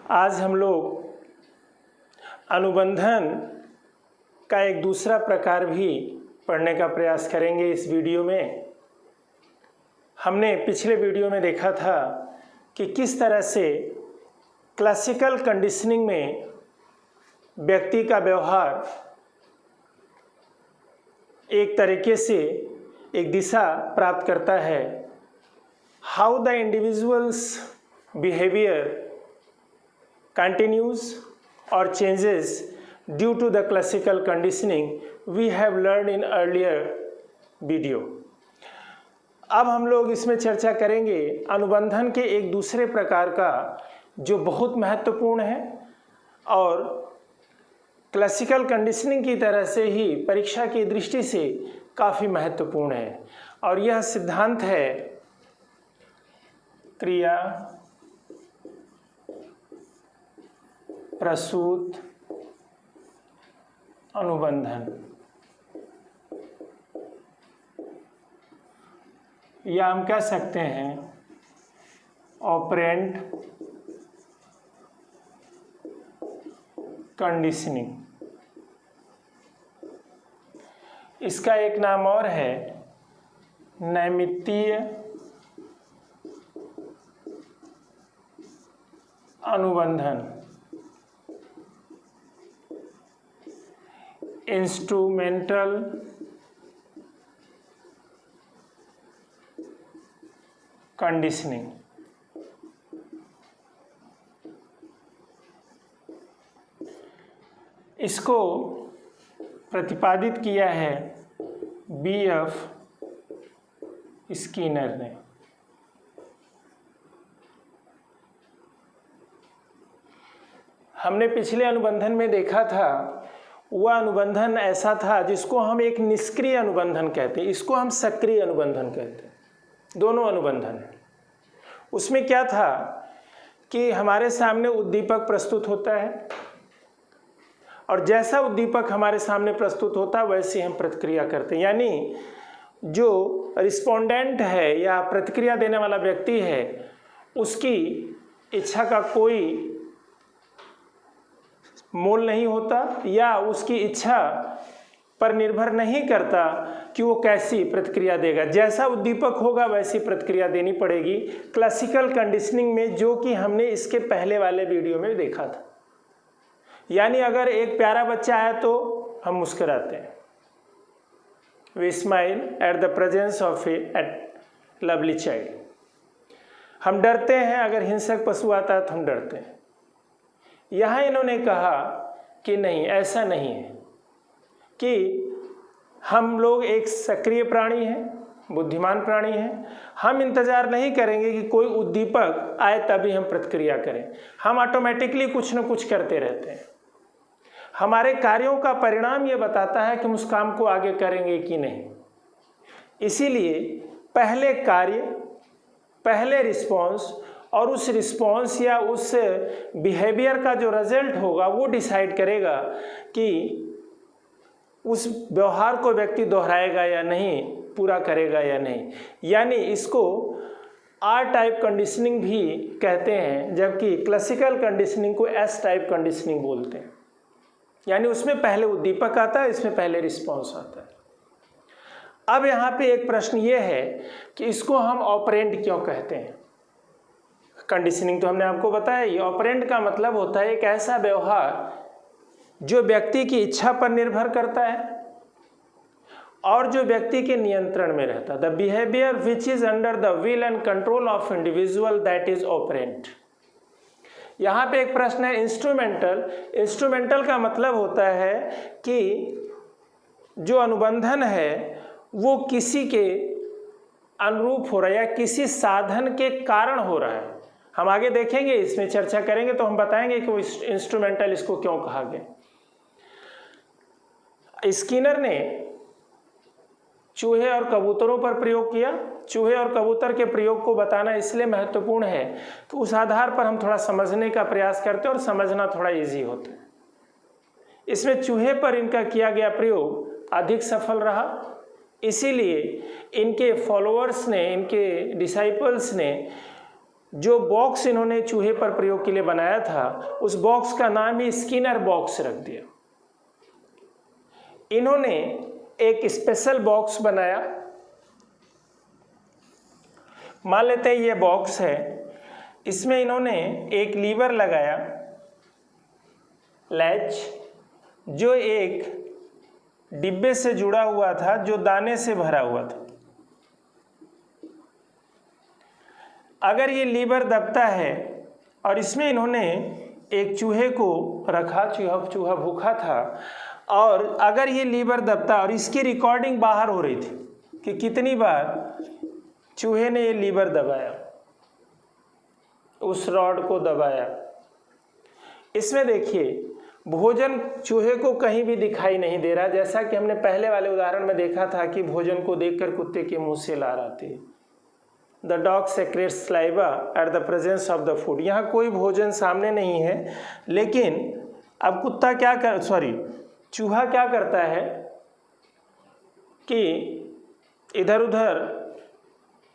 आज हम लोग अनुबंधन का एक दूसरा प्रकार भी पढ़ने का प्रयास करेंगे। इस वीडियो में हमने पिछले वीडियो में देखा था कि किस तरह से क्लासिकल कंडीशनिंग में व्यक्ति का व्यवहार एक तरीके से एक दिशा प्राप्त करता है। How the individuals behaviour continues or changes due to the classical conditioning we have learned in earlier video। अब हम लोग इसमें चर्चा करेंगे अनुबंधन के एक दूसरे प्रकार का जो बहुत महत्वपूर्ण है और क्लासिकल कंडीशनिंग की तरह से ही परीक्षा की दृष्टि से काफ़ी महत्वपूर्ण है, और यह सिद्धांत है क्रिया प्रसूत अनुबंधन, या हम कह सकते हैं ऑपरेंट कंडीशनिंग। इसका एक नाम और है नैमित्तीय अनुबंधन, इंस्ट्रूमेंटल कंडीशनिंग। इसको प्रतिपादित किया है B.F. स्किनर ने। हमने पिछले अनुबंधन में देखा था वह अनुबंधन ऐसा था जिसको हम एक निष्क्रिय अनुबंधन कहते हैं, इसको हम सक्रिय अनुबंधन कहते हैं। दोनों अनुबंधन है। उसमें क्या था कि हमारे सामने उद्दीपक प्रस्तुत होता है और जैसा उद्दीपक हमारे सामने प्रस्तुत होता है वैसे हम प्रतिक्रिया करते हैं। यानी जो रिस्पोंडेंट है या प्रतिक्रिया देने वाला व्यक्ति है उसकी इच्छा का कोई मोल नहीं होता या उसकी इच्छा पर निर्भर नहीं करता कि वो कैसी प्रतिक्रिया देगा। जैसा उद्दीपक होगा वैसी प्रतिक्रिया देनी पड़ेगी क्लासिकल कंडीशनिंग में, जो कि हमने इसके पहले वाले वीडियो में देखा था। यानी अगर एक प्यारा बच्चा आया तो हम मुस्कुराते हैं, we smile at the presence of a lovely child. हम डरते हैं, अगर हिंसक पशु आता है तो हम डरते हैं। यहाँ इन्होंने कहा कि नहीं, ऐसा नहीं है कि हम लोग एक सक्रिय प्राणी हैं, बुद्धिमान प्राणी हैं। हम इंतज़ार नहीं करेंगे कि कोई उद्दीपक आए तभी हम प्रतिक्रिया करें। हम ऑटोमेटिकली कुछ न कुछ करते रहते हैं। हमारे कार्यों का परिणाम ये बताता है कि हम उस काम को आगे करेंगे कि नहीं। इसीलिए पहले कार्य, पहले रिस्पॉन्स, और उस रिस्पॉन्स या उस बिहेवियर का जो रिजल्ट होगा वो डिसाइड करेगा कि उस व्यवहार को व्यक्ति दोहराएगा या नहीं, पूरा करेगा या नहीं। यानी इसको आर टाइप कंडीशनिंग भी कहते हैं, जबकि क्लासिकल कंडीशनिंग को एस टाइप कंडीशनिंग बोलते हैं। यानी उसमें पहले उद्दीपक आता है, इसमें पहले रिस्पॉन्स आता है। अब यहाँ पे एक प्रश्न ये है कि इसको हम ऑपरेंट क्यों कहते हैं। कंडीशनिंग तो हमने आपको बताया, ये ऑपरेंट का मतलब होता है एक ऐसा व्यवहार जो व्यक्ति की इच्छा पर निर्भर करता है और जो व्यक्ति के नियंत्रण में रहता है। The behaviour which is under the will and control of individual, that is operant. यहाँ पे एक प्रश्न है इंस्ट्रूमेंटल। इंस्ट्रूमेंटल का मतलब होता है कि जो अनुबंधन है वो किसी के अनुरूप हो रहा है या किसी साधन के कारण हो रहा है। हम आगे देखेंगे, इसमें चर्चा करेंगे तो हम बताएंगे कि वो इंस्ट्रूमेंटल इसको क्यों कहा गया। स्किनर ने चूहे और कबूतरों पर प्रयोग किया। चूहे और कबूतर के प्रयोग को बताना इसलिए महत्वपूर्ण है तो उस आधार पर हम थोड़ा समझने का प्रयास करते हैं और समझना थोड़ा इजी होता है। इसमें चूहे पर इनका किया गया प्रयोग अधिक सफल रहा, इसीलिए इनके फॉलोअर्स ने, इनके डिसाइपल्स ने जो बॉक्स इन्होंने चूहे पर प्रयोग के लिए बनाया था उस बॉक्स का नाम ही स्किनर बॉक्स रख दिया। इन्होंने एक स्पेशल बॉक्स बनाया। मान लेते हैं ये बॉक्स है, इसमें इन्होंने एक लीवर लगाया, लैच, जो एक डिब्बे से जुड़ा हुआ था जो दाने से भरा हुआ था। अगर ये लीवर दबता है और इसमें इन्होंने एक चूहे को रखा, चूहा भूखा था, और अगर ये लीवर दबता और इसकी रिकॉर्डिंग बाहर हो रही थी कि कितनी बार चूहे ने ये लीवर दबाया, उस रॉड को दबाया। इसमें देखिए भोजन चूहे को कहीं भी दिखाई नहीं दे रहा, जैसा कि हमने पहले वाले उदाहरण में देखा था कि भोजन को देखकर कुत्ते के मुंह से लार आती है। The dog secrets saliva eight the presence of the food. यहाँ कोई भोजन सामने नहीं है, लेकिन अब चूहा क्या करता है कि इधर उधर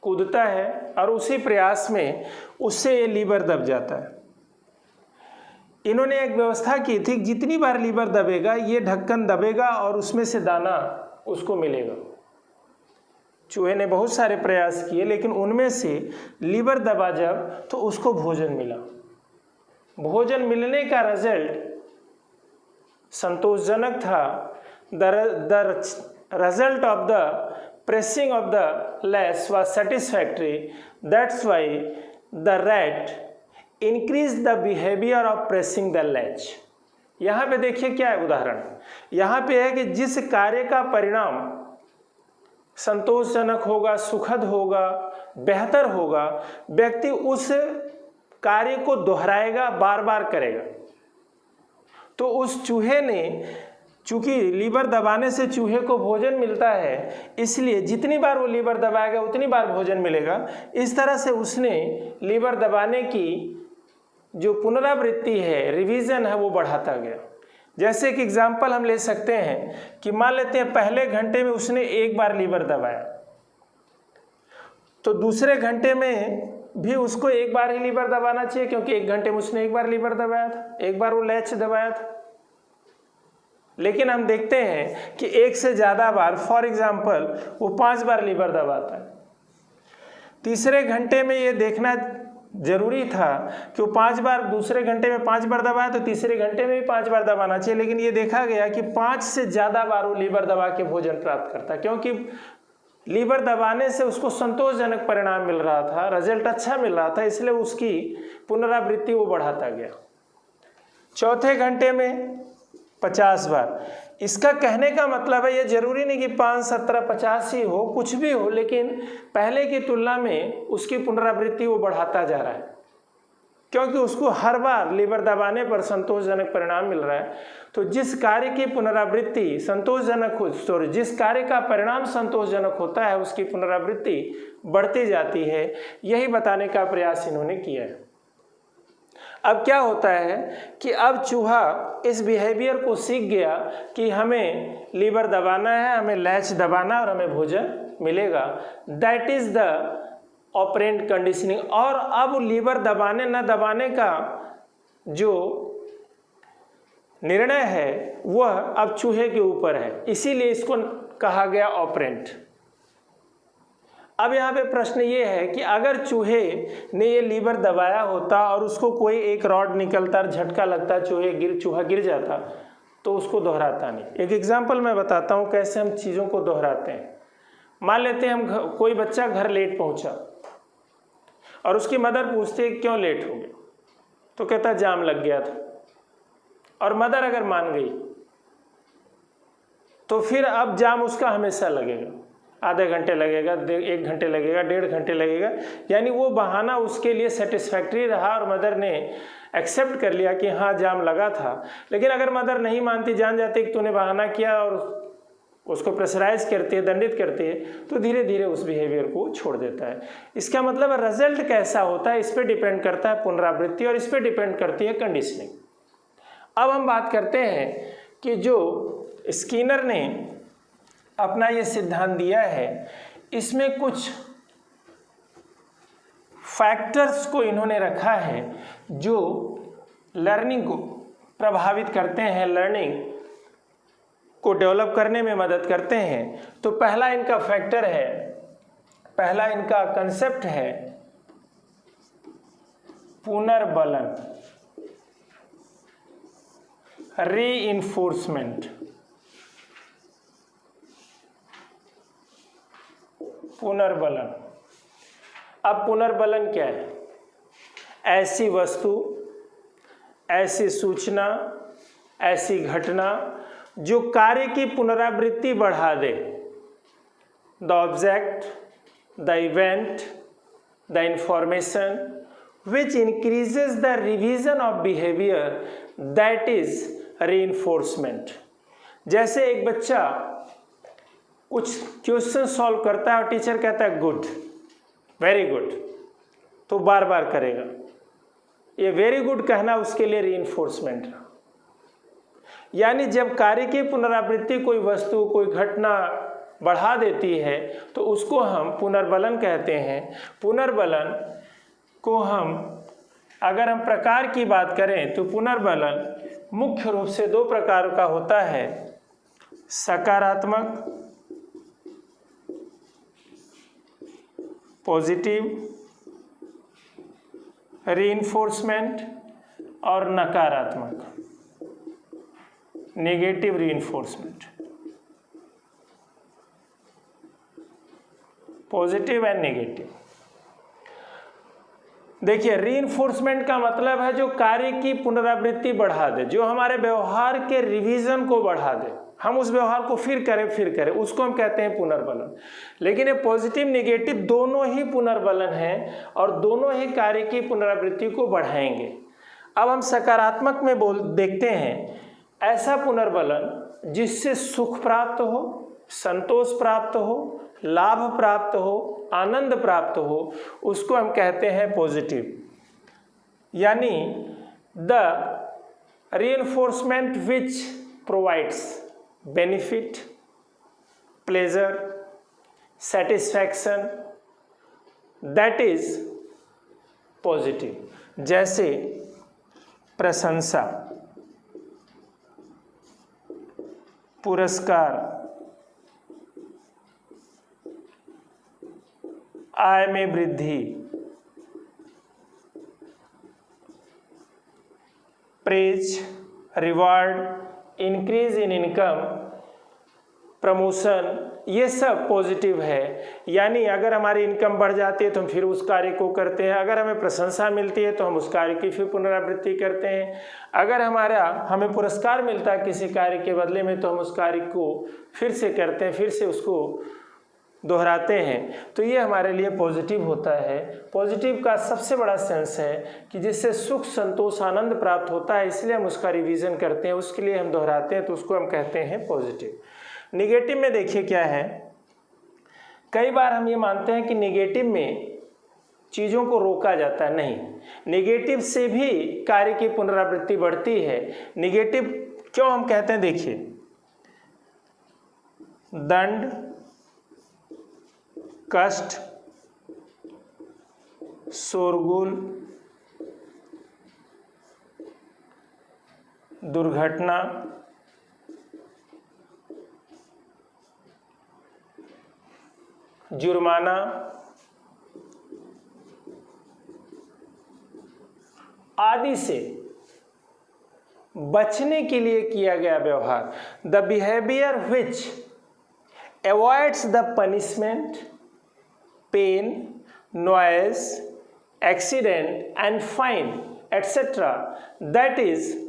कूदता है और उसी प्रयास में उससे ये लीवर दब जाता है। इन्होंने एक व्यवस्था की थी, जितनी बार लीवर दबेगा ये ढक्कन दबेगा और उसमें से दाना उसको मिलेगा। चूहे ने बहुत सारे प्रयास किए, लेकिन उनमें से लीवर दबा जब तो उसको भोजन मिला। भोजन मिलने का रिजल्ट संतोषजनक था। The result of the pressing of the latch was satisfactory. That's why the rat increased the behavior of pressing the latch. यहाँ पे देखिए क्या है उदाहरण। यहाँ पे है कि जिस कार्य का परिणाम संतोषजनक होगा, सुखद होगा, बेहतर होगा, व्यक्ति उस कार्य को दोहराएगा, बार बार करेगा। तो उस चूहे ने, चूंकि लीवर दबाने से चूहे को भोजन मिलता है, इसलिए जितनी बार वो लीवर दबाएगा उतनी बार भोजन मिलेगा। इस तरह से उसने लीवर दबाने की जो पुनरावृत्ति है, रिवीजन है, वो बढ़ाता गया। जैसे कि एग्जाम्पल हम ले सकते हैं कि मान लेते हैं पहले घंटे में उसने एक बार लीवर दबाया, तो दूसरे घंटे में भी उसको एक बार ही लीवर दबाना चाहिए, क्योंकि एक घंटे में उसने एक बार लीवर दबाया था, एक बार वो लैच दबाया था। लेकिन हम देखते हैं कि एक से ज़्यादा बार, फॉर एग्जाम्पल वो 5 बार लीवर दबाता है। तीसरे घंटे में ये देखना जरूरी था कि वो 5 बार, दूसरे घंटे में 5 बार दबाया तो तीसरे घंटे में भी 5 बार दबाना चाहिए। लेकिन ये देखा गया कि 5 से ज़्यादा बार वो लीवर दबा के भोजन प्राप्त करता, क्योंकि लीवर दबाने से उसको संतोषजनक परिणाम मिल रहा था, रिजल्ट अच्छा मिल रहा था, इसलिए उसकी पुनरावृत्ति वो बढ़ाता गया। चौथे घंटे में 50 बार। इसका कहने का मतलब है ये जरूरी नहीं कि 5, 17, 50 ही हो, कुछ भी हो, लेकिन पहले की तुलना में उसकी पुनरावृत्ति वो बढ़ाता जा रहा है, क्योंकि उसको हर बार लीवर दबाने पर संतोषजनक परिणाम मिल रहा है। तो जिस कार्य की पुनरावृत्ति संतोषजनक हो, जिस कार्य का परिणाम संतोषजनक होता है, उसकी पुनरावृत्ति बढ़ती जाती है। यही बताने का प्रयास इन्होंने किया है। अब क्या होता है कि अब चूहा इस बिहेवियर को सीख गया कि हमें लीवर दबाना है, हमें लैच दबाना और हमें भोजन मिलेगा। That is the operant conditioning. और अब लीवर दबाने न दबाने का जो निर्णय है वह अब चूहे के ऊपर है, इसीलिए इसको कहा गया ऑपरेंट। अब यहाँ पे प्रश्न ये है कि अगर चूहे ने ये लीवर दबाया होता और उसको कोई एक रॉड निकलता, झटका लगता, चूहा गिर जाता, तो उसको दोहराता नहीं। एक एग्जांपल मैं बताता हूँ कैसे हम चीज़ों को दोहराते हैं। मान लेते हैं कोई बच्चा घर लेट पहुँचा और उसकी मदर पूछती है क्यों लेट हो गया, तो कहता जाम लग गया था। और मदर अगर मान गई तो फिर अब जाम उसका हमेशा लगेगा, आधे घंटे लगेगा, 1 घंटे लगेगा, 1.5 घंटे लगेगा। यानी वो बहाना उसके लिए सेटिस्फैक्ट्री रहा और मदर ने एक्सेप्ट कर लिया कि हाँ जाम लगा था। लेकिन अगर मदर नहीं मानती, जान जाती कि तूने बहाना किया और उसको प्रेशराइज करती है, दंडित करती है, तो धीरे धीरे उस बिहेवियर को छोड़ देता है। इसका मतलब रिजल्ट कैसा होता है इस पर डिपेंड करता है पुनरावृत्ति, और इस पर डिपेंड करती है कंडीशनिंग। अब हम बात करते हैं कि जो स्किनर ने अपना ये सिद्धांत दिया है, इसमें कुछ फैक्टर्स को इन्होंने रखा है जो लर्निंग को प्रभावित करते हैं, लर्निंग को डेवलप करने में मदद करते हैं। तो पहला इनका फैक्टर है, पहला इनका कंसेप्ट है पुनर्बलन, रीइंफोर्समेंट। पुनर्बलन, अब पुनर्बलन क्या है? ऐसी वस्तु, ऐसी सूचना, ऐसी घटना जो कार्य की पुनरावृत्ति बढ़ा दे। The object, the event, the information which increases the revision of behavior, that is reinforcement। जैसे एक बच्चा कुछ क्वेश्चन सॉल्व करता है और टीचर कहता है गुड, वेरी गुड, तो बार बार करेगा। ये वेरी गुड कहना उसके लिए रीइंफोर्समेंट। यानी जब कार्य की पुनरावृत्ति कोई वस्तु, कोई घटना बढ़ा देती है तो उसको हम पुनर्बलन कहते हैं। पुनर्बलन को हम, अगर हम प्रकार की बात करें तो पुनर्बलन मुख्य रूप से दो प्रकार का होता है, सकारात्मक पॉजिटिव रीइंफोर्समेंट और नकारात्मक negative reinforcement, positive and negative. देखिए, रीइंफोर्समेंट का मतलब है जो कार्य की पुनरावृत्ति बढ़ा दे, जो हमारे व्यवहार के रिवीजन को बढ़ा दे, हम उस व्यवहार को फिर करें, उसको हम कहते हैं पुनर्बलन। लेकिन ये पॉजिटिव नेगेटिव दोनों ही पुनर्बलन हैं और दोनों ही कार्य की पुनरावृत्ति को बढ़ाएंगे। अब हम सकारात्मक में देखते हैं ऐसा पुनर्बलन जिससे सुख प्राप्त हो, संतोष प्राप्त हो, लाभ प्राप्त हो, आनंद प्राप्त हो, उसको हम कहते हैं पॉजिटिव। यानी the reinforcement which provides benefit, pleasure, satisfaction, that is positive. जैसे प्रशंसा, पुरस्कार, आय में वृद्धि, praise, reward, increase in income, promotion, ये सब पॉजिटिव है। यानी अगर हमारी इनकम बढ़ जाती है तो हम फिर उस कार्य को करते हैं, अगर हमें प्रशंसा मिलती है तो हम उस कार्य की फिर पुनरावृत्ति करते हैं, अगर हमें पुरस्कार मिलता है किसी कार्य के बदले में तो हम उस कार्य को फिर से करते हैं, फिर से उसको दोहराते हैं। तो ये हमारे लिए पॉजिटिव होता है। पॉजिटिव का सबसे बड़ा सेंस है कि जिससे सुख, संतोष, आनंद प्राप्त होता है, इसलिए हम उसका रिवीजन करते हैं, उसके लिए हम दोहराते हैं, तो उसको हम कहते हैं पॉजिटिव। निगेटिव में देखिए क्या है, कई बार हम ये मानते हैं कि निगेटिव में चीज़ों को रोका जाता है। नहीं, निगेटिव से भी कार्य की पुनरावृत्ति बढ़ती है। निगेटिव क्यों हम कहते हैं, देखिए, दंड, कष्ट, शोरगुल, दुर्घटना, जुर्माना आदि से बचने के लिए किया गया व्यवहार। The behaviour which avoids the punishment, pain, noise, accident and fine etcetera, that is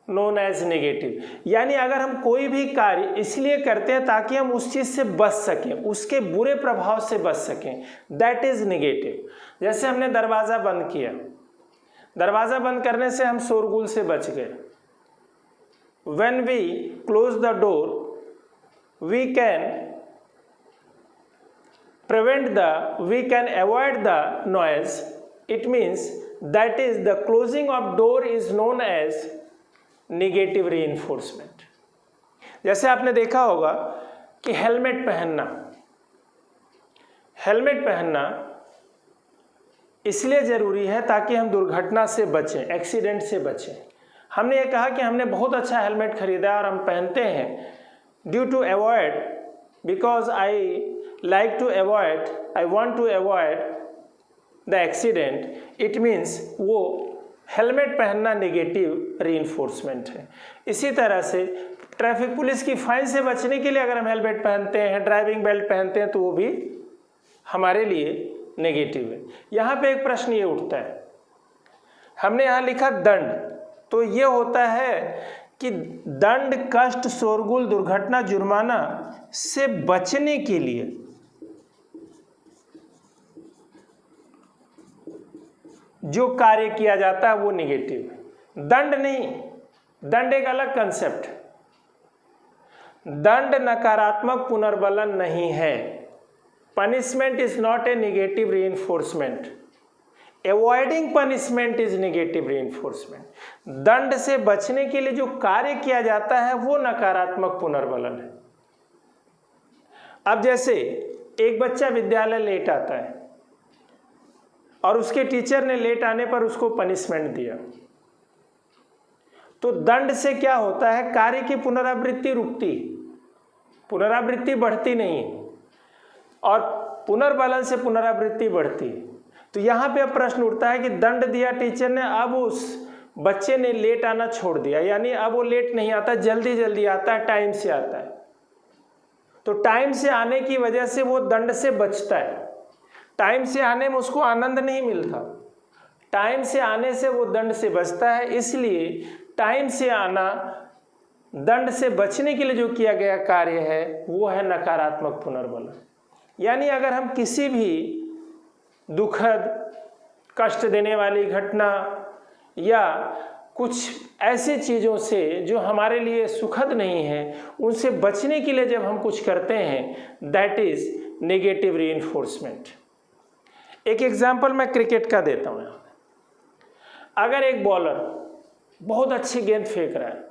known as negative. यानी अगर हम कोई भी कार्य इसलिए करते हैं ताकि हम उस चीज़ से बच सकें, उसके बुरे प्रभाव से बच सकें, दैट इज नेगेटिव। जैसे हमने दरवाज़ा बंद किया, दरवाज़ा बंद करने से हम शोरगुल से बच गए। When we close the door we can avoid the noise. It means that is the closing of door is known as negative reinforcement। जैसे आपने देखा होगा कि हेलमेट पहनना इसलिए ज़रूरी है ताकि हम दुर्घटना से बचें, एक्सीडेंट से बचें। हमने ये कहा कि हमने बहुत अच्छा हेलमेट खरीदा और हम पहनते हैं due to avoid, because I like to avoid, I want to avoid the accident. It means वो हेलमेट पहनना नेगेटिव रीइंफोर्समेंट है। इसी तरह से ट्रैफिक पुलिस की फाइन से बचने के लिए अगर हम हेलमेट पहनते हैं, ड्राइविंग बेल्ट पहनते हैं, तो वो भी हमारे लिए नेगेटिव है। यहाँ पे एक प्रश्न ये उठता है, हमने यहाँ लिखा दंड, तो ये होता है कि दंड, कष्ट, शोरगुल, दुर्घटना, जुर्माना से बचने के लिए जो कार्य किया जाता है वो नेगेटिव है। दंड नहीं, दंड एक अलग कंसेप्ट है। दंड नकारात्मक पुनर्बलन नहीं है। Punishment is not a negative reinforcement, avoiding punishment is negative reinforcement. दंड से बचने के लिए जो कार्य किया जाता है वो नकारात्मक पुनर्बलन है। अब जैसे एक बच्चा विद्यालय लेट आता है और उसके टीचर ने लेट आने पर उसको पनिशमेंट दिया, तो दंड से क्या होता है, कार्य की पुनरावृत्ति रुकती, पुनरावृत्ति बढ़ती नहीं, और पुनर्बलन से पुनरावृत्ति बढ़ती। तो यहाँ पे अब प्रश्न उठता है कि दंड दिया टीचर ने, अब उस बच्चे ने लेट आना छोड़ दिया, यानी अब वो लेट नहीं आता, जल्दी जल्दी आता है, टाइम से आता है। तो टाइम से आने की वजह से वो दंड से बचता है। टाइम से आने में उसको आनंद नहीं मिलता, टाइम से आने से वो दंड से बचता है। इसलिए टाइम से आना दंड से बचने के लिए जो किया गया कार्य है वो है नकारात्मक पुनर्बलन। यानी अगर हम किसी भी दुखद, कष्ट देने वाली घटना या कुछ ऐसी चीज़ों से जो हमारे लिए सुखद नहीं है, उनसे बचने के लिए जब हम कुछ करते हैं, दैट इज नेगेटिव रीइंफोर्समेंट। एक एग्जाम्पल मैं क्रिकेट का देता हूँ। अगर एक बॉलर बहुत अच्छी गेंद फेंक रहा है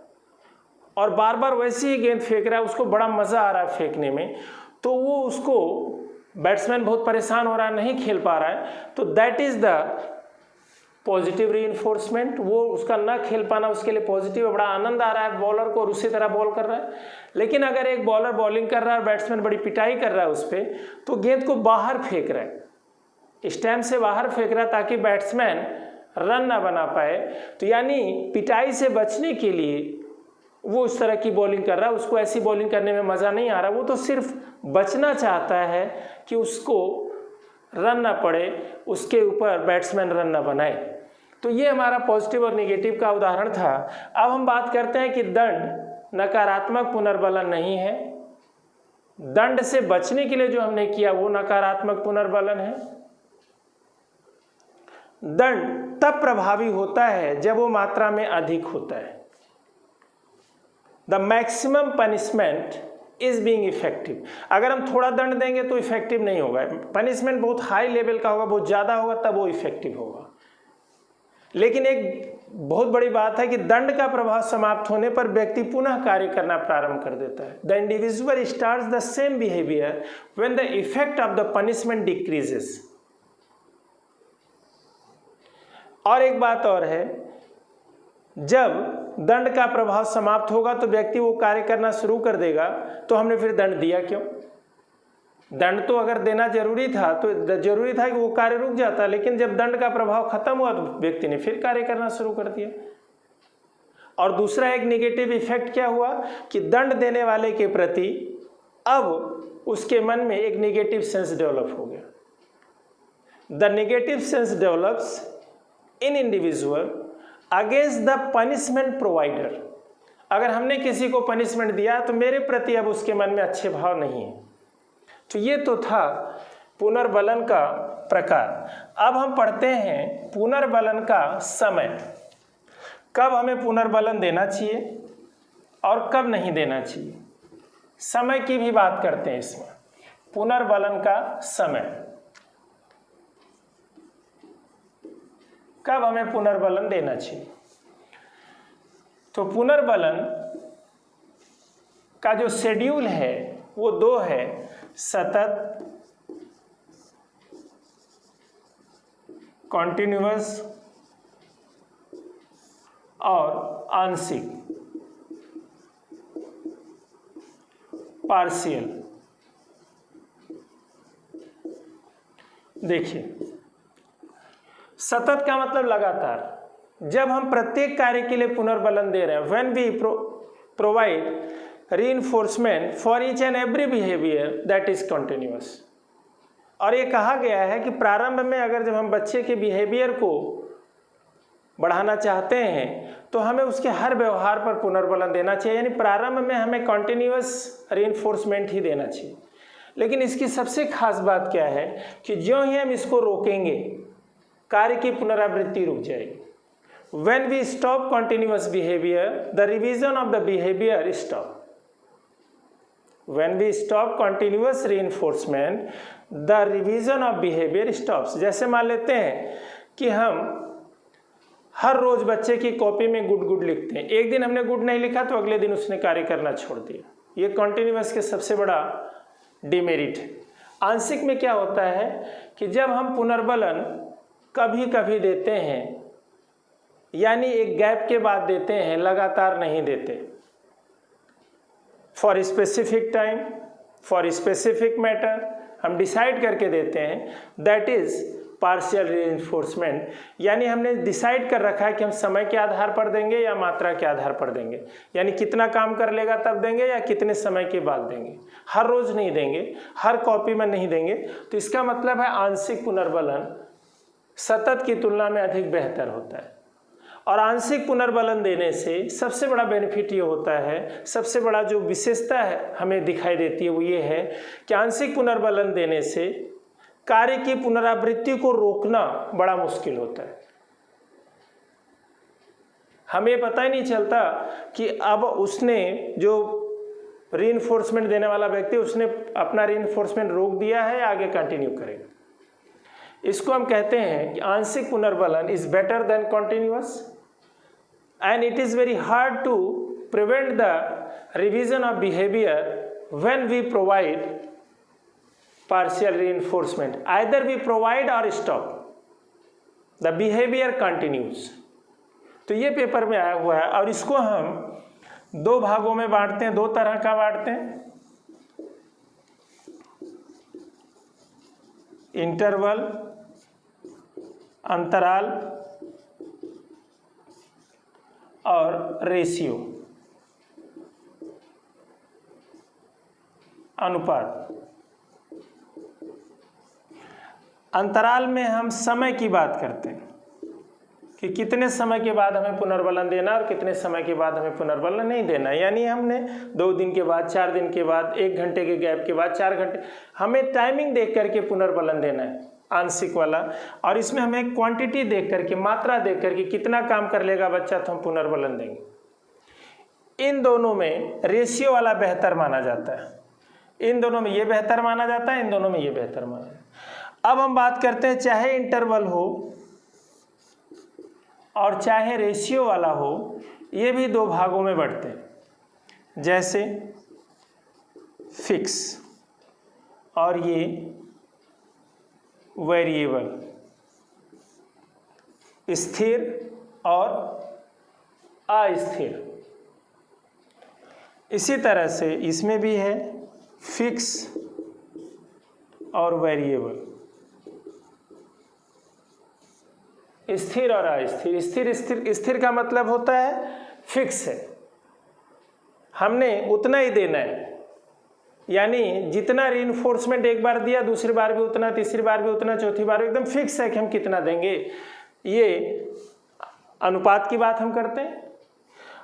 और बार बार वैसी ही गेंद फेंक रहा है, उसको बड़ा मज़ा आ रहा है फेंकने में, तो वो उसको बैट्समैन बहुत परेशान हो रहा है, नहीं खेल पा रहा है, तो that is the positive reinforcement. वो उसका ना खेल पाना उसके लिए पॉजिटिव, बड़ा आनंद आ रहा है बॉलर को और उसी तरह बॉल कर रहा है। लेकिन अगर एक बॉलर बॉलिंग कर रहा है और बैट्समैन बड़ी पिटाई कर रहा है उस पर, तो गेंद को बाहर फेंक रहा है, स्टैम्प से बाहर फेंक रहा है ताकि बैट्समैन रन ना बना पाए। तो यानी पिटाई से बचने के लिए वो उस तरह की बॉलिंग कर रहा है, उसको ऐसी बॉलिंग करने में मज़ा नहीं आ रहा, वो तो सिर्फ बचना चाहता है कि उसको रन ना पड़े, उसके ऊपर बैट्समैन रन ना बनाए। तो ये हमारा पॉजिटिव और नेगेटिव का उदाहरण था। अब हम बात करते हैं कि दंड नकारात्मक पुनर्बलन नहीं है, दंड से बचने के लिए जो हमने किया वो नकारात्मक पुनर्बलन है। दंड तब प्रभावी होता है जब वो मात्रा में अधिक होता है। The maximum punishment is being effective. अगर हम थोड़ा दंड देंगे तो इफेक्टिव नहीं होगा, पनिशमेंट बहुत हाई लेवल का होगा, बहुत ज़्यादा होगा, तब वो इफेक्टिव होगा। लेकिन एक बहुत बड़ी बात है कि दंड का प्रभाव समाप्त होने पर व्यक्ति पुनः कार्य करना प्रारंभ कर देता है। The individual starts the same behaviour when the effect of the punishment decreases. और एक बात और है, जब दंड का प्रभाव समाप्त होगा तो व्यक्ति वो कार्य करना शुरू कर देगा। तो हमने फिर दंड दिया क्यों? दंड तो अगर देना जरूरी था तो जरूरी था कि वो कार्य रुक जाता, लेकिन जब दंड का प्रभाव खत्म हुआ तो व्यक्ति ने फिर कार्य करना शुरू कर दिया। और दूसरा एक नेगेटिव इफेक्ट क्या हुआ कि दंड देने वाले के प्रति अब उसके मन में एक नेगेटिव सेंस डेवलप हो गया। The negative sense develops in individual against the punishment provider. अगर हमने किसी को पनिशमेंट दिया तो मेरे प्रति अब उसके मन में अच्छे भाव नहीं है। तो ये तो था पुनर्बलन का प्रकार। अब हम पढ़ते हैं पुनर्बलन का समय। कब हमें पुनर्बलन देना चाहिए और कब नहीं देना चाहिए, समय की भी बात करते हैं इसमें। पुनर्बलन का समय, कब हमें पुनर्बलन देना चाहिए। तो पुनर्बलन का जो शेड्यूल है वो 2 है, सतत कॉन्टिन्यूअस और आंशिक, पार्शियल। देखिए, सतत का मतलब लगातार। जब हम प्रत्येक कार्य के लिए पुनर्बलन दे रहे हैं, when we provide reinforcement for each and every behaviour that is continuous. और ये कहा गया है कि प्रारंभ में अगर जब हम बच्चे के बिहेवियर को बढ़ाना चाहते हैं तो हमें उसके हर व्यवहार पर पुनर्बलन देना चाहिए, यानी प्रारंभ में हमें कंटिन्यूअस रीइंफोर्समेंट ही देना चाहिए। लेकिन इसकी सबसे खास बात क्या है कि जो ही हम इसको रोकेंगे कार्य की पुनरावृत्ति रुक जाएगी। When we stop continuous behavior, the revision of the behavior stop. When we stop continuous reinforcement, the revision of behavior stops. जैसे मान लेते हैं कि हम हर रोज बच्चे की कॉपी में गुड गुड लिखते हैं, एक दिन हमने गुड नहीं लिखा तो अगले दिन उसने कार्य करना छोड़ दिया। ये कॉन्टिन्यूअस के सबसे बड़ा डिमेरिट है। आंशिक में क्या होता है कि जब हम पुनर्बलन कभी कभी देते हैं, यानी एक गैप के बाद देते हैं, लगातार नहीं देते, for specific time, for specific matter, हम डिसाइड करके देते हैं, दैट इज पार्शियल रीइंफोर्समेंट। यानी हमने डिसाइड कर रखा है कि हम समय के आधार पर देंगे या मात्रा के आधार पर देंगे, यानी कितना काम कर लेगा तब देंगे या कितने समय के बाद देंगे। हर रोज नहीं देंगे, हर कॉपी में नहीं देंगे। तो इसका मतलब है आंशिक पुनर्बलन सतत की तुलना में अधिक बेहतर होता है। और आंशिक पुनर्बलन देने से सबसे बड़ा बेनिफिट ये होता है, सबसे बड़ा जो विशेषता है हमें दिखाई देती है वो ये है कि आंशिक पुनर्बलन देने से कार्य की पुनरावृत्ति को रोकना बड़ा मुश्किल होता है। हमें पता ही नहीं चलता कि अब उसने जो रीइंफोर्समेंट देने वाला व्यक्ति उसने अपना रीइंफोर्समेंट रोक दिया है या आगे कंटिन्यू करेगा। इसको हम कहते हैं कि आंशिक पुनर्बलन is better than continuous and it is very hard to prevent the revision of behavior when we provide partial reinforcement. Either we provide or stop, the behavior continues. तो ये पेपर में आया हुआ है और इसको हम दो भागों में बांटते हैं, दो तरह का बांटते हैं, इंटरवल, अंतराल और रेशियो, अनुपात। अंतराल में हम समय की बात करते हैं कि कितने समय के बाद हमें पुनर्बलन देना और कितने समय के बाद हमें पुनर्बलन नहीं देना। यानी हमने 2 दिन के बाद, 4 दिन के बाद, 1 घंटे के गैप के बाद, 4 घंटे, हमें टाइमिंग देख करके पुनर्बलन देना है आंशिक वाला। और इसमें हमें क्वांटिटी देख करके, मात्रा देख करके कितना काम कर लेगा बच्चा तो हम पुनर्बलन देंगे। इन दोनों में रेशियो वाला बेहतर माना जाता है। इन दोनों में ये बेहतर माना जाता है, इन दोनों में ये बेहतर माना जाता है। अब हम बात करते हैं, चाहे इंटरवल हो और चाहे रेशियो वाला हो, ये भी 2 भागों में बढ़ते हैं, जैसे फिक्स और ये वेरिएबल, स्थिर और अस्थिर। इसी तरह से इसमें भी है फिक्स और वेरिएबल, स्थिर और अस्थिर। स्थिर का मतलब होता है फिक्स है, हमने उतना ही देना है, यानी जितना रीइंफोर्समेंट एक बार दिया, दूसरी बार भी उतना, तीसरी बार भी उतना, चौथी बार भी एकदम फिक्स है कि हम कितना देंगे। ये अनुपात की बात हम करते हैं।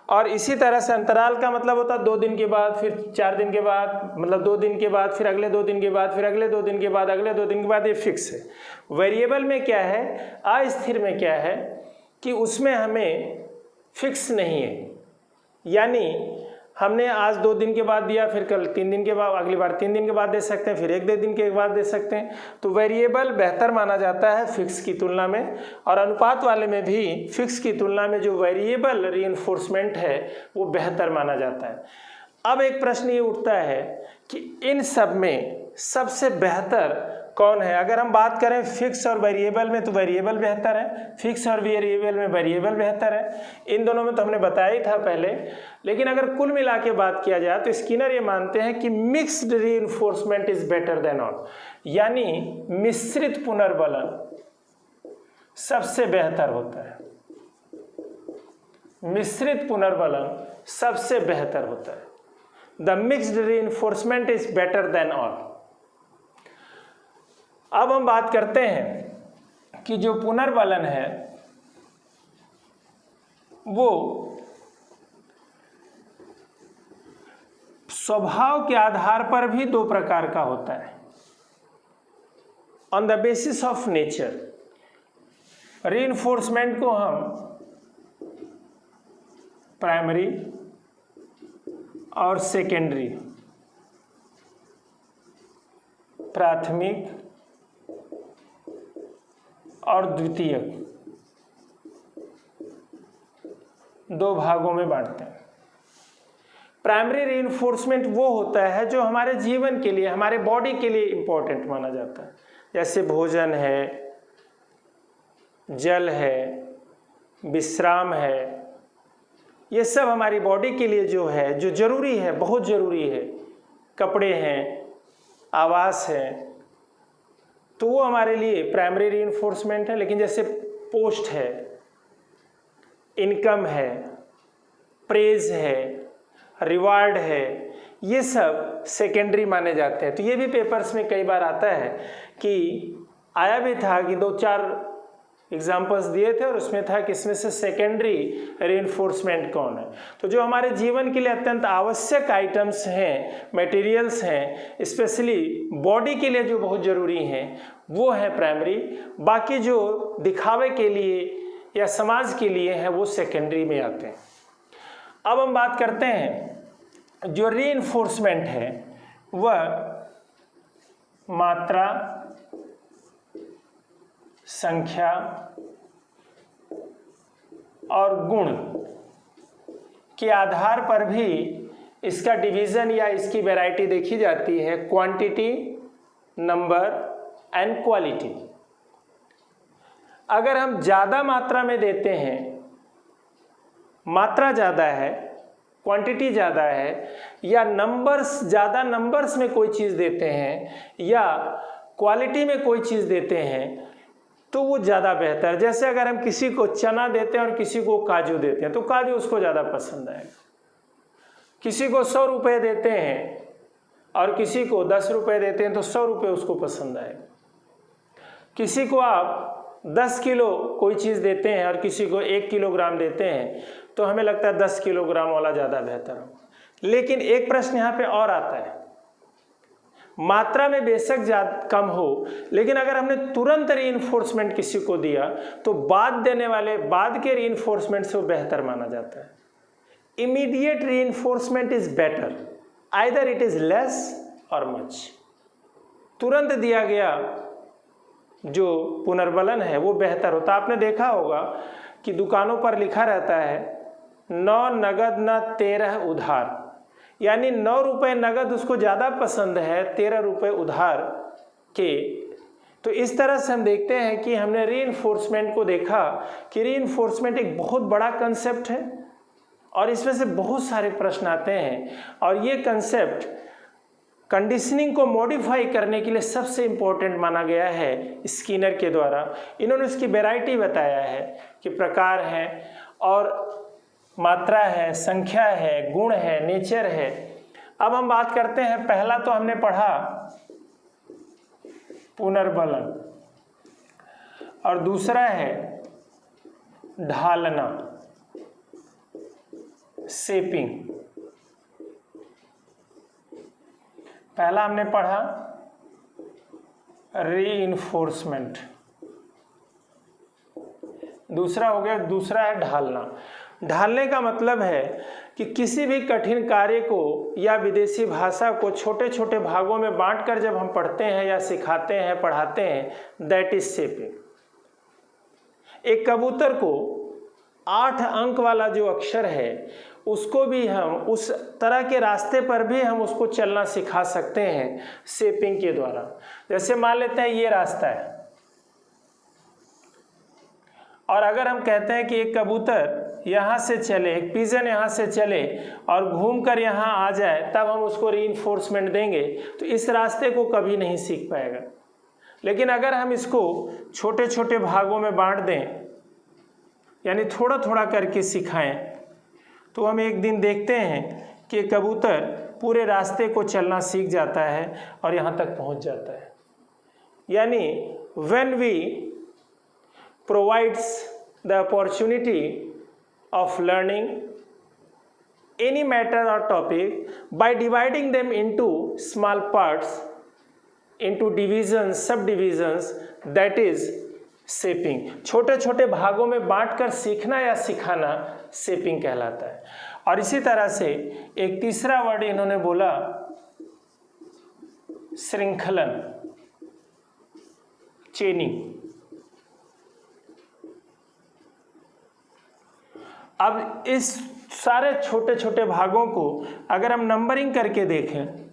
और इसी तरह से अंतराल का मतलब होता है 2 दिन के बाद, फिर 4 दिन के बाद, मतलब 2 दिन के बाद, फिर अगले 2 दिन के बाद, फिर अगले 2 दिन के बाद, अगले 2 दिन के बाद, ये फिक्स है। वेरिएबल में क्या है, अस्थिर में क्या है कि उसमें हमें फिक्स नहीं है, यानी हमने आज 2 दिन के बाद दिया, फिर कल 3 दिन के बाद, अगली बार 3 दिन के बाद दे सकते हैं, फिर 1-2 दिन के बाद दे सकते हैं। तो वेरिएबल बेहतर माना जाता है फिक्स की तुलना में। और अनुपात वाले में भी फिक्स की तुलना में जो वेरिएबल रीइंफोर्समेंट है वो बेहतर माना जाता है। अब एक प्रश्न ये उठता है कि इन सब में सबसे बेहतर कौन है? अगर हम बात करें फिक्स और वेरिएबल में तो वेरिएबल बेहतर है, फिक्स और वेरिएबल में वेरिएबल बेहतर है। इन दोनों में तो हमने बताया ही था पहले। लेकिन अगर कुल मिला के बात किया जाए तो स्किनर ये मानते हैं कि mixed reinforcement is better then all, यानी मिश्रित पुनर्बलन सबसे बेहतर होता है। मिश्रित पुनर्बलन सबसे बेहतर होता है। The mixed reinforcement is better then all. अब हम बात करते हैं कि जो पुनर्बलन है वो स्वभाव के आधार पर भी दो प्रकार का होता है। On the basis of nature, reinforcement को हम प्राइमरी और सेकेंडरी, प्राथमिक और द्वितीयक, दो भागों में बांटते हैं। प्राइमरी रीइंफोर्समेंट वो होता है जो हमारे जीवन के लिए, हमारे बॉडी के लिए इंपॉर्टेंट माना जाता है, जैसे भोजन है, जल है, विश्राम है, ये सब हमारी बॉडी के लिए जो है, जो जरूरी है, बहुत जरूरी है। कपड़े हैं, आवास है, तो वो हमारे लिए प्राइमरी रीइंफोर्समेंट है। लेकिन जैसे पोस्ट है, इनकम है, प्रेज है, रिवार्ड है, ये सब सेकेंडरी माने जाते हैं। तो ये भी पेपर्स में कई बार आता है कि आया भी था कि 2-4 एग्जाम्पल्स दिए थे और उसमें था कि इसमें से सेकेंडरी रीइंफोर्समेंट कौन है। तो जो हमारे जीवन के लिए अत्यंत आवश्यक आइटम्स हैं, मटेरियल्स हैं, स्पेशली बॉडी के लिए जो बहुत ज़रूरी हैं, वो है प्राइमरी। बाकी जो दिखावे के लिए या समाज के लिए हैं वो सेकेंडरी में आते हैं। अब हम बात करते हैं जो रीइंफोर्समेंट है वह मात्रा, संख्या और गुण के आधार पर भी इसका डिवीज़न या इसकी वैरायटी देखी जाती है। Quantity, number and quality. अगर हम ज़्यादा मात्रा में देते हैं, मात्रा ज़्यादा है, क्वांटिटी ज़्यादा है, या नंबर्स, ज़्यादा नंबर्स में कोई चीज़ देते हैं या क्वालिटी में कोई चीज़ देते हैं, तो वो ज़्यादा बेहतर। जैसे अगर हम किसी को चना देते हैं और किसी को काजू देते हैं तो काजू उसको ज़्यादा पसंद आएगा। किसी को 100 रुपये देते हैं और किसी को 10 रुपये देते हैं तो 100 रुपये उसको पसंद आएगा। किसी को आप 10 किलो कोई चीज़ देते हैं और किसी को 1 किलोग्राम देते हैं तो हमें लगता है 10 किलोग्राम वाला ज़्यादा बेहतर होगा। लेकिन एक प्रश्न यहाँ पे और आता है, मात्रा में बेशक ज्यादा कम हो, लेकिन अगर हमने तुरंत रीइंफोर्समेंट किसी को दिया तो बाद देने वाले बाद के रीइंफोर्समेंट से वो बेहतर माना जाता है। Immediate reinforcement is better, either it is less और मच। तुरंत दिया गया जो पुनर्बलन है वो बेहतर होता है। आपने देखा होगा कि दुकानों पर लिखा रहता है 9 नगद न 13 उधार, यानी 9 रुपये नगद उसको ज़्यादा पसंद है 13 रुपये उधार के। तो इस तरह से हम देखते हैं कि हमने रीइंफोर्समेंट को देखा कि रीइंफोर्समेंट एक बहुत बड़ा कंसेप्ट है और इसमें से बहुत सारे प्रश्न आते हैं और ये कंसेप्ट कंडीशनिंग को मॉडिफाई करने के लिए सबसे इम्पोर्टेंट माना गया है स्किनर के द्वारा। इन्होंने उसकी वैरायटी बताया है कि प्रकार है और मात्रा है, संख्या है, गुण है, नेचर है। अब हम बात करते हैं, पहला तो हमने पढ़ा पुनर्बलन और दूसरा है ढालना, शेपिंग। पहला हमने पढ़ा रीइंफोर्समेंट, दूसरा हो गया, दूसरा है ढालना। ढालने का मतलब है कि किसी भी कठिन कार्य को या विदेशी भाषा को छोटे छोटे भागों में बांटकर जब हम पढ़ते हैं या सिखाते हैं, पढ़ाते हैं, दैट इज शेपिंग। एक कबूतर को 8 अंक वाला जो अक्षर है उसको भी हम उस तरह के रास्ते पर भी हम उसको चलना सिखा सकते हैं शेपिंग के द्वारा। जैसे मान लेते हैं ये रास्ता है, और अगर हम कहते हैं कि एक कबूतर यहाँ से चले, एक पिजन यहाँ से चले और घूमकर यहाँ आ जाए, तब हम उसको रीइंफोर्समेंट देंगे तो इस रास्ते को कभी नहीं सीख पाएगा। लेकिन अगर हम इसको छोटे छोटे भागों में बांट दें, यानी थोड़ा थोड़ा करके सिखाएं, तो हम एक दिन देखते हैं कि कबूतर पूरे रास्ते को चलना सीख जाता है और यहाँ तक पहुँच जाता है। यानी when we provides the opportunity of learning any matter or topic by dividing them into small parts, into divisions, subdivisions, that is shaping. छोटे छोटे भागों में बांटकर सीखना या सिखाना शेपिंग कहलाता है। और इसी तरह से एक तीसरा वर्ड इन्होंने बोला श्रृंखलन, चेनिंग। अब इस सारे छोटे छोटे भागों को अगर हम नंबरिंग करके देखें,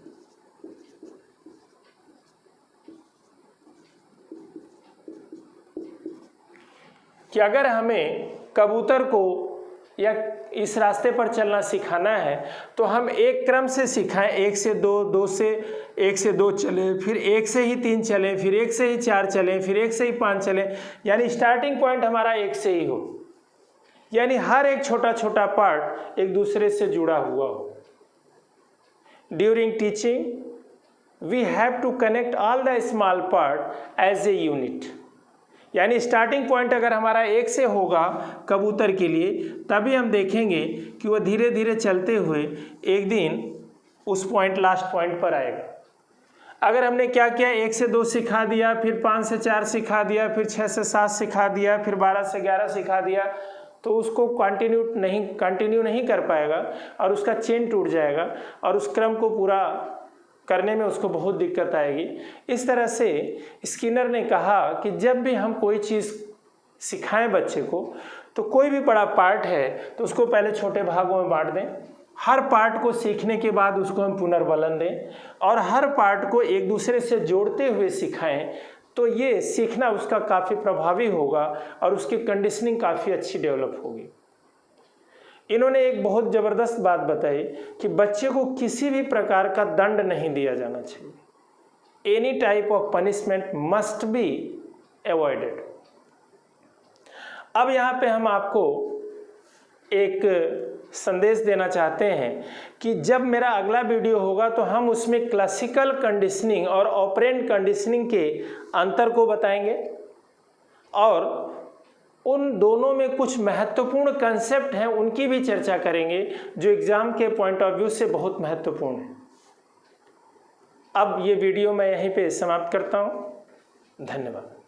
कि अगर हमें कबूतर को या इस रास्ते पर चलना सिखाना है तो हम एक क्रम से सिखाएं, 1 से 2, 2 से 1 से 2 चले, फिर 1 से ही 3 चले, फिर 1 से ही 4 चले, फिर 1 से ही 5 चले, यानी स्टार्टिंग पॉइंट हमारा 1 से ही हो, यानी हर एक छोटा छोटा पार्ट एक दूसरे से जुड़ा हुआ हो। During teaching we have to connect all the small part as a unit. यानी स्टार्टिंग पॉइंट अगर हमारा 1 से होगा कबूतर के लिए, तभी हम देखेंगे कि वह धीरे धीरे चलते हुए एक दिन उस पॉइंट, लास्ट पॉइंट पर आएगा। अगर हमने क्या किया, 1 से 2 सिखा दिया, फिर 5 से 4 सिखा दिया, फिर 6 से 7 सिखा दिया, फिर 12 से 11 सिखा दिया, तो उसको कंटिन्यू नहीं कर पाएगा और उसका चेन टूट जाएगा और उस क्रम को पूरा करने में उसको बहुत दिक्कत आएगी। इस तरह से स्किनर ने कहा कि जब भी हम कोई चीज़ सिखाएं बच्चे को, तो कोई भी बड़ा पार्ट है तो उसको पहले छोटे भागों में बांट दें, हर पार्ट को सीखने के बाद उसको हम पुनर्बलन दें और हर पार्ट को एक दूसरे से जोड़ते हुए सिखाएं, तो ये सीखना उसका काफ़ी प्रभावी होगा और उसकी कंडीशनिंग काफ़ी अच्छी डेवलप होगी। इन्होंने एक बहुत ज़बरदस्त बात बताई कि बच्चे को किसी भी प्रकार का दंड नहीं दिया जाना चाहिए। Any type of punishment must be avoided. अब यहाँ पे हम आपको एक संदेश देना चाहते हैं कि जब मेरा अगला वीडियो होगा तो हम उसमें क्लासिकल कंडीशनिंग और ऑपरेंट कंडीशनिंग के अंतर को बताएंगे और उन दोनों में कुछ महत्वपूर्ण कंसेप्ट हैं उनकी भी चर्चा करेंगे जो एग्ज़ाम के पॉइंट ऑफ व्यू से बहुत महत्वपूर्ण है। अब ये वीडियो मैं यहीं पे समाप्त करता हूँ। धन्यवाद।